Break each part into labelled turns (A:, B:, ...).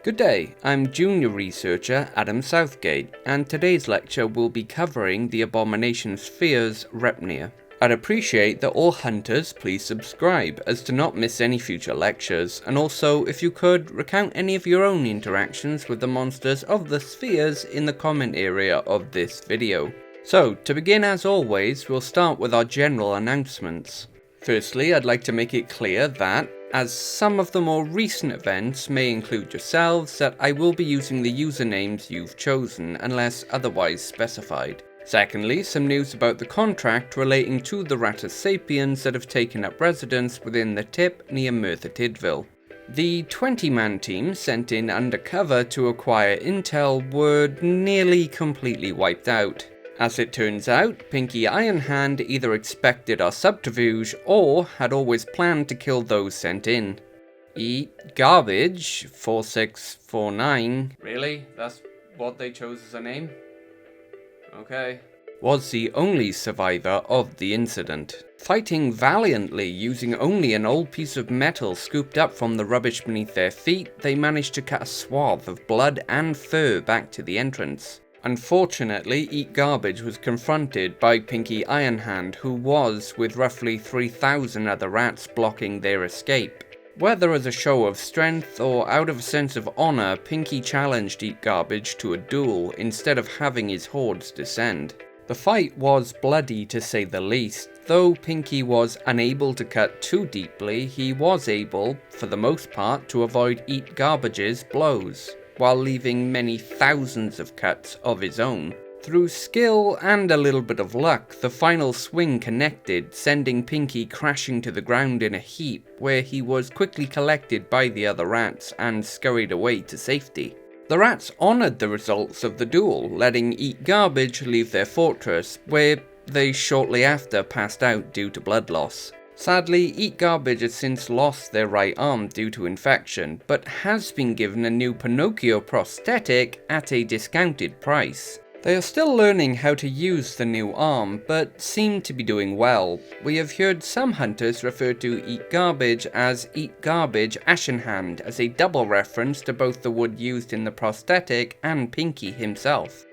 A: Good day, I'm junior researcher Adam Southgate, and today's lecture will be covering the Abomination sphere's Repnere. I'd appreciate that all hunters please subscribe as to not miss any future lectures, and also if you could recount any of your own interactions with the monsters of the spheres in the comment area of this video. So, to begin as always, we'll start with our general announcements. Firstly, I'd like to make it clear that, as some of the more recent events may include yourselves, that I will be using the usernames you've chosen unless otherwise specified. Secondly, some news about the contract relating to the Rattus Sapiens that have taken up residence within the tip near Merthyr Tydfil. The 20-man team sent in undercover to acquire intel were nearly completely wiped out. As it turns out, Pinky Ironhand either expected our subterfuge or had always planned to kill those sent in. Eat Garbage 4649. Really? That's what they chose as a name? Okay. Was the only survivor of the incident. Fighting valiantly using only an old piece of metal scooped up from the rubbish beneath their feet, they managed to cut a swath of blood and fur back to the entrance. Unfortunately, Eat Garbage was confronted by Pinky Ironhand, who was with roughly 3,000 other rats blocking their escape. Whether as a show of strength or out of a sense of honor, Pinky challenged Eat Garbage to a duel instead of having his hordes descend. The fight was bloody to say the least. Though Pinky was unable to cut too deeply, he was able, for the most part, to avoid Eat Garbage's blows, while leaving many thousands of cuts of his own. Through skill and a little bit of luck, the final swing connected, sending Pinky crashing to the ground in a heap, where he was quickly collected by the other rats and scurried away to safety. The rats honoured the results of the duel, letting Eat Garbage leave their fortress, where they shortly after passed out due to blood loss. Sadly, Eat Garbage has since lost their right arm due to infection, but has been given a new Pinocchio prosthetic at a discounted price. They are still learning how to use the new arm, but seem to be doing well. We have heard some hunters refer to Eat Garbage as Eat Garbage Ashenhand, as a double reference to both the wood used in the prosthetic and Pinky himself.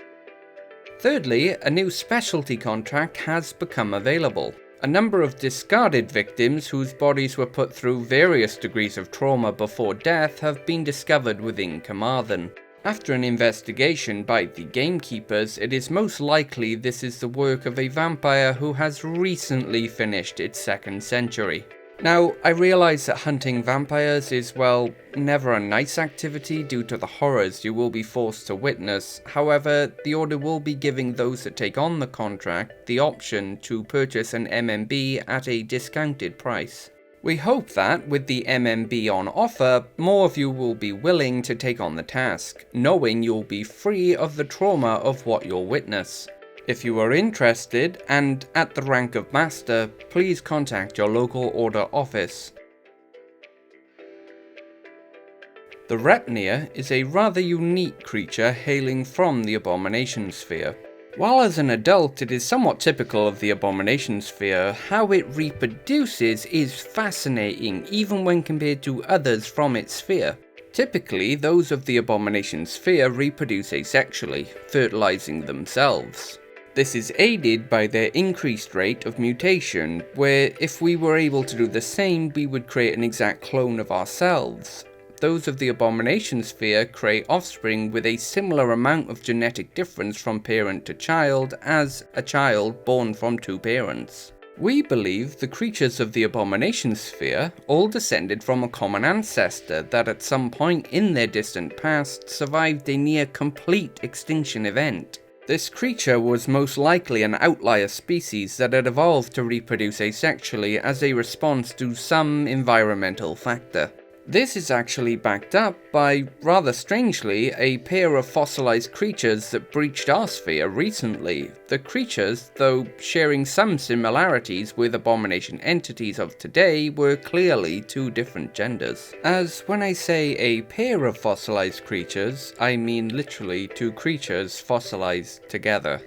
A: Thirdly, a new specialty contract has become available. A number of discarded victims whose bodies were put through various degrees of trauma before death have been discovered within Carmarthen. After an investigation by the gamekeepers, it is most likely this is the work of a vampire who has recently finished its second century. Now, I realise that hunting vampires is, well, never a nice activity due to the horrors you will be forced to witness. However, the Order will be giving those that take on the contract the option to purchase an MMB at a discounted price. We hope that, with the MMB on offer, more of you will be willing to take on the task, knowing you'll be free of the trauma of what you'll witness. If you are interested, and at the rank of Master, please contact your local Order office. The Repnere is a rather unique creature hailing from the Abomination sphere. While as an adult it is somewhat typical of the Abomination sphere, how it reproduces is fascinating even when compared to others from its sphere. Typically, those of the Abomination sphere reproduce asexually, fertilizing themselves. This is aided by their increased rate of mutation, where if we were able to do the same, we would create an exact clone of ourselves. Those of the Abomination sphere create offspring with a similar amount of genetic difference from parent to child as a child born from two parents. We believe the creatures of the Abomination sphere all descended from a common ancestor that at some point in their distant past survived a near complete extinction event. This creature was most likely an outlier species that had evolved to reproduce asexually as a response to some environmental factor. This is actually backed up by, rather strangely, a pair of fossilized creatures that breached our sphere recently. The creatures, though sharing some similarities with Abomination entities of today, were clearly two different genders. As when I say a pair of fossilized creatures, I mean literally two creatures fossilized together.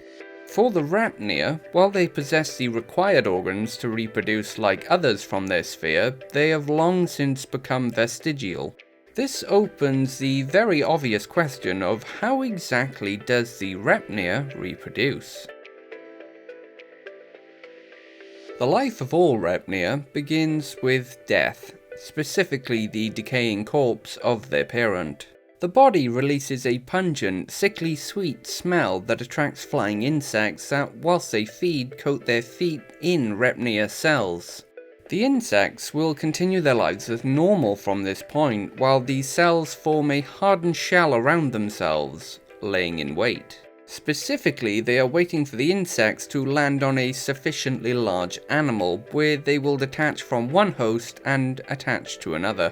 A: For the Repnere, while they possess the required organs to reproduce like others from their sphere, they have long since become vestigial. This opens the very obvious question of how exactly does the Repnere reproduce? The life of all Repnere begins with death, specifically the decaying corpse of their parent. The body releases a pungent, sickly sweet smell that attracts flying insects that, whilst they feed, coat their feet in Repnere cells. The insects will continue their lives as normal from this point, while these cells form a hardened shell around themselves, laying in wait. Specifically, they are waiting for the insects to land on a sufficiently large animal, where they will detach from one host and attach to another.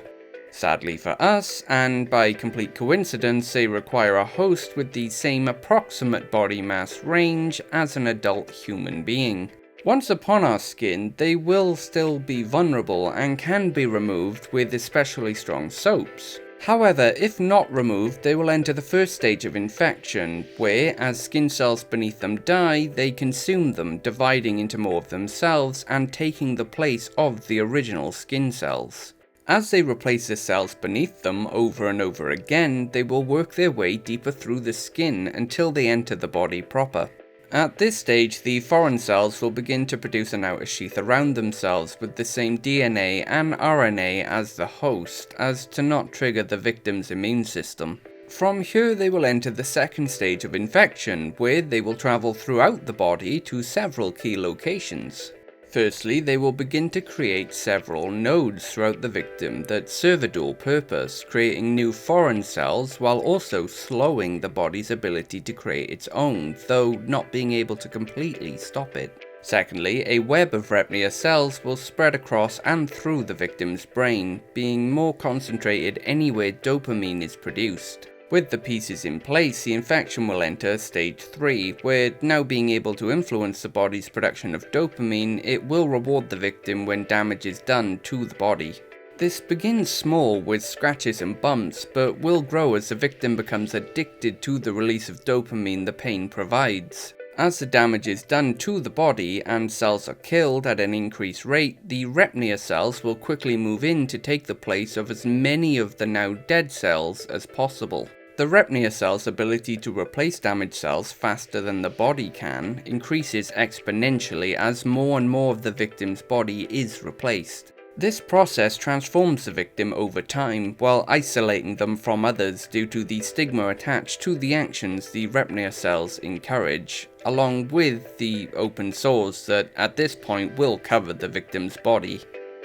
A: Sadly for us, and by complete coincidence, they require a host with the same approximate body mass range as an adult human being. Once upon our skin, they will still be vulnerable and can be removed with especially strong soaps. However, if not removed, they will enter the first stage of infection, where, as skin cells beneath them die, they consume them, dividing into more of themselves and taking the place of the original skin cells. As they replace the cells beneath them over and over again, they will work their way deeper through the skin until they enter the body proper. At this stage, the foreign cells will begin to produce an outer sheath around themselves with the same DNA and RNA as the host, as to not trigger the victim's immune system. From here, they will enter the second stage of infection, where they will travel throughout the body to several key locations. Firstly, they will begin to create several nodes throughout the victim that serve a dual purpose, creating new foreign cells while also slowing the body's ability to create its own, though not being able to completely stop it. Secondly, a web of Repnere cells will spread across and through the victim's brain, being more concentrated anywhere dopamine is produced. With the pieces in place, the infection will enter stage 3, where, now being able to influence the body's production of dopamine, it will reward the victim when damage is done to the body. This begins small with scratches and bumps, but will grow as the victim becomes addicted to the release of dopamine the pain provides. As the damage is done to the body and cells are killed at an increased rate, the Repnere cells will quickly move in to take the place of as many of the now dead cells as possible. The Repnere cell's ability to replace damaged cells faster than the body can increases exponentially as more and more of the victim's body is replaced. This process transforms the victim over time, while isolating them from others due to the stigma attached to the actions the Repnere cells encourage, along with the open sores that at this point will cover the victim's body.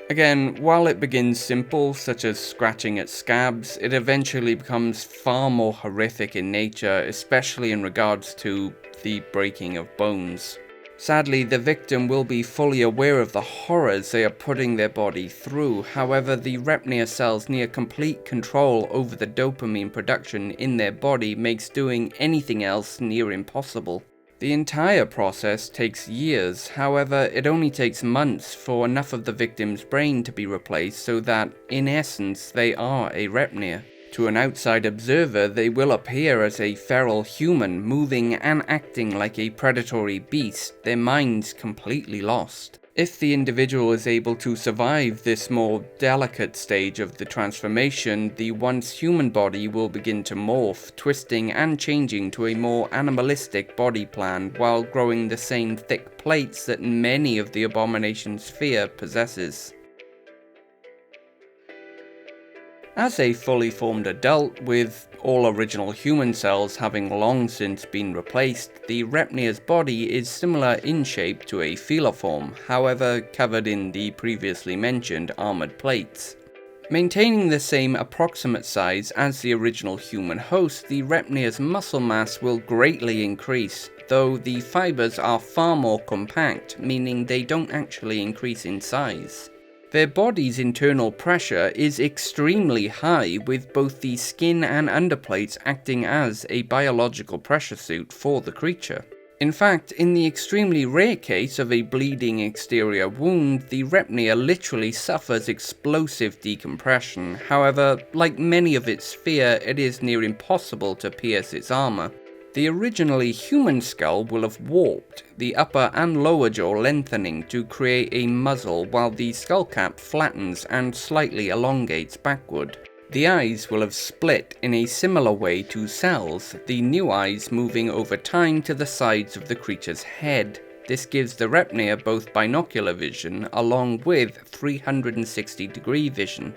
A: Again, while it begins simple, such as scratching at scabs, it eventually becomes far more horrific in nature, especially in regards to the breaking of bones. Sadly, the victim will be fully aware of the horrors they are putting their body through. However, the Repnere cells' near complete control over the dopamine production in their body makes doing anything else near impossible. The entire process takes years, however, it only takes months for enough of the victim's brain to be replaced so that, in essence, they are a Repnere. To an outside observer, they will appear as a feral human, moving and acting like a predatory beast, their minds completely lost. If the individual is able to survive this more delicate stage of the transformation, the once human body will begin to morph, twisting and changing to a more animalistic body plan while growing the same thick plates that many of the Abomination's fear possesses. As a fully formed adult, with all original human cells having long since been replaced, the Repnere's body is similar in shape to a feliform, however covered in the previously mentioned armored plates. Maintaining the same approximate size as the original human host, the Repnere's muscle mass will greatly increase, though the fibers are far more compact, meaning they don't actually increase in size. Their body's internal pressure is extremely high, with both the skin and underplates acting as a biological pressure suit for the creature. In fact, in the extremely rare case of a bleeding exterior wound, the Repnere literally suffers explosive decompression. However, like many of its fear, it is near impossible to pierce its armor. The originally human skull will have warped, the upper and lower jaw lengthening to create a muzzle while the skull cap flattens and slightly elongates backward. The eyes will have split in a similar way to cells, the new eyes moving over time to the sides of the creature's head. This gives the Repnere both binocular vision along with 360-degree vision.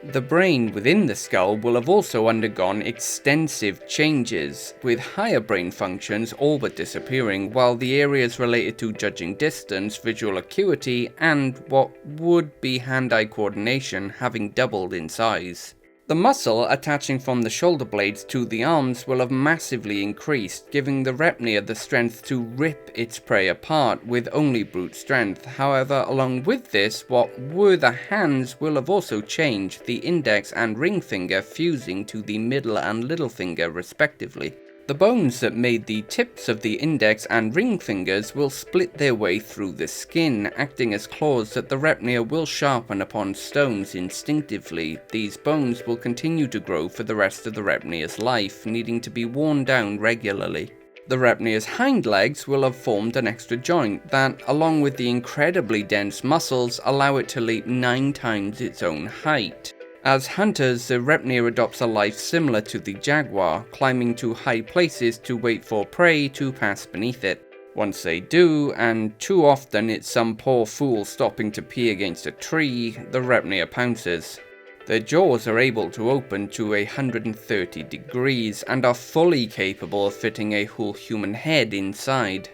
A: The brain within the skull will have also undergone extensive changes, with higher brain functions all but disappearing, while the areas related to judging distance, visual acuity, and what would be hand-eye coordination having doubled in size. The muscle attaching from the shoulder blades to the arms will have massively increased, giving the Repnere the strength to rip its prey apart with only brute strength. However, along with this, what were the hands will have also changed, the index and ring finger fusing to the middle and little finger respectively. The bones that made the tips of the index and ring fingers will split their way through the skin, acting as claws that the Repnere will sharpen upon stones instinctively. These bones will continue to grow for the rest of the Repnere's life, needing to be worn down regularly. The Repnere's hind legs will have formed an extra joint that, along with the incredibly dense muscles, allow it to leap 9 times its own height. As hunters, the Repnere adopts a life similar to the jaguar, climbing to high places to wait for prey to pass beneath it. Once they do, and too often it's some poor fool stopping to pee against a tree, the Repnere pounces. Their jaws are able to open to 130 degrees and are fully capable of fitting a whole human head inside.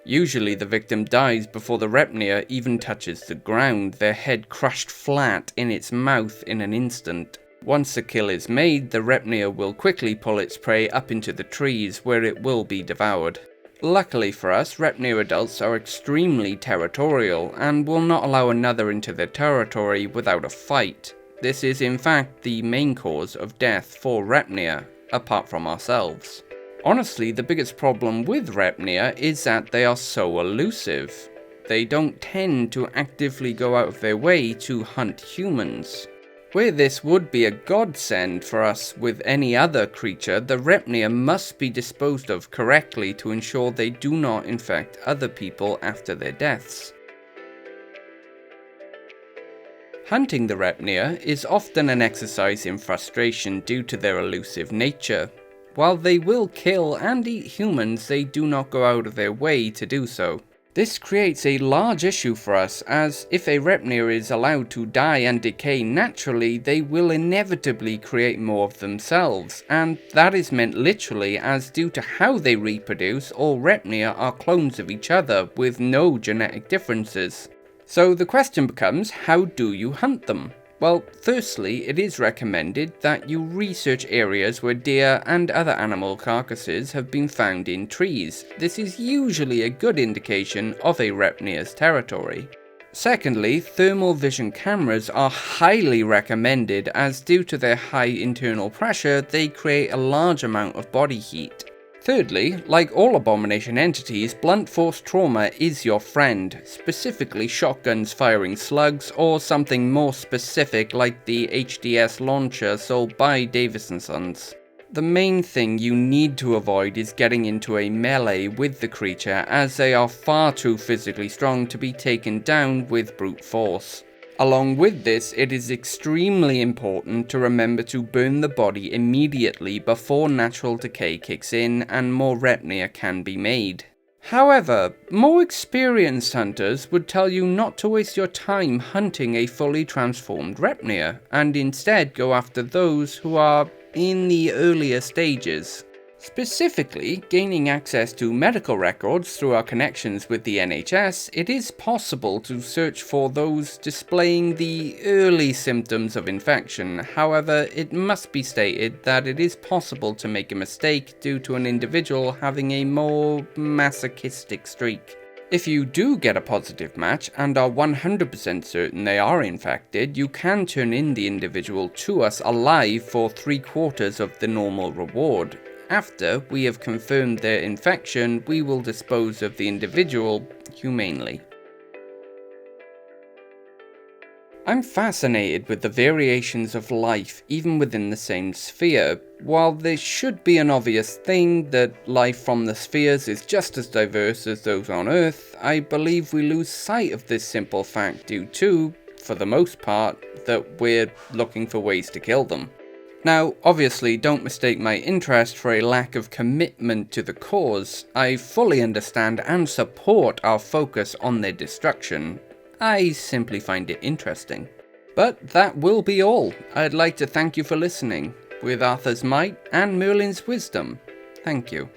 A: Usually the victim dies before the Repnere even touches the ground, their head crushed flat in its mouth in an instant. Once the kill is made, the Repnere will quickly pull its prey up into the trees, where it will be devoured. Luckily for us, Repnere adults are extremely territorial, and will not allow another into their territory without a fight. This is in fact the main cause of death for Repnere, apart from ourselves. Honestly, the biggest problem with Repnere is that they are so elusive. They don't tend to actively go out of their way to hunt humans. Where this would be a godsend for us with any other creature, the Repnere must be disposed of correctly to ensure they do not infect other people after their deaths. Hunting the Repnere is often an exercise in frustration due to their elusive nature. While they will kill and eat humans, they do not go out of their way to do so. This creates a large issue for us, as if a Repnere is allowed to die and decay naturally, they will inevitably create more of themselves, and that is meant literally, as due to how they reproduce, all Repnere are clones of each other with no genetic differences. So the question becomes, how do you hunt them? Well, firstly, it is recommended that you research areas where deer and other animal carcasses have been found in trees. This is usually a good indication of a Repnere's territory. Secondly, thermal vision cameras are highly recommended, as due to their high internal pressure, they create a large amount of body heat. Thirdly, like all Abomination entities, blunt force trauma is your friend, specifically shotguns firing slugs, or something more specific like the HDS launcher sold by Davis & Sons. The main thing you need to avoid is getting into a melee with the creature, as they are far too physically strong to be taken down with brute force. Along with this, it is extremely important to remember to burn the body immediately before natural decay kicks in and more Repnere can be made. However, more experienced hunters would tell you not to waste your time hunting a fully transformed Repnere, and instead go after those who are in the earlier stages. Specifically, gaining access to medical records through our connections with the NHS, it is possible to search for those displaying the early symptoms of infection. However, it must be stated that it is possible to make a mistake due to an individual having a more masochistic streak. If you do get a positive match and are 100% certain they are infected, you can turn in the individual to us alive for 3/4 of the normal reward. After we have confirmed their infection, we will dispose of the individual humanely. I'm fascinated with the variations of life even within the same sphere. While this should be an obvious thing that life from the spheres is just as diverse as those on Earth, I believe we lose sight of this simple fact due to, for the most part, that we're looking for ways to kill them. Now, obviously, don't mistake my interest for a lack of commitment to the cause. I fully understand and support our focus on their destruction. I simply find it interesting. But that will be all. I'd like to thank you for listening. With Arthur's might and Merlin's wisdom, thank you.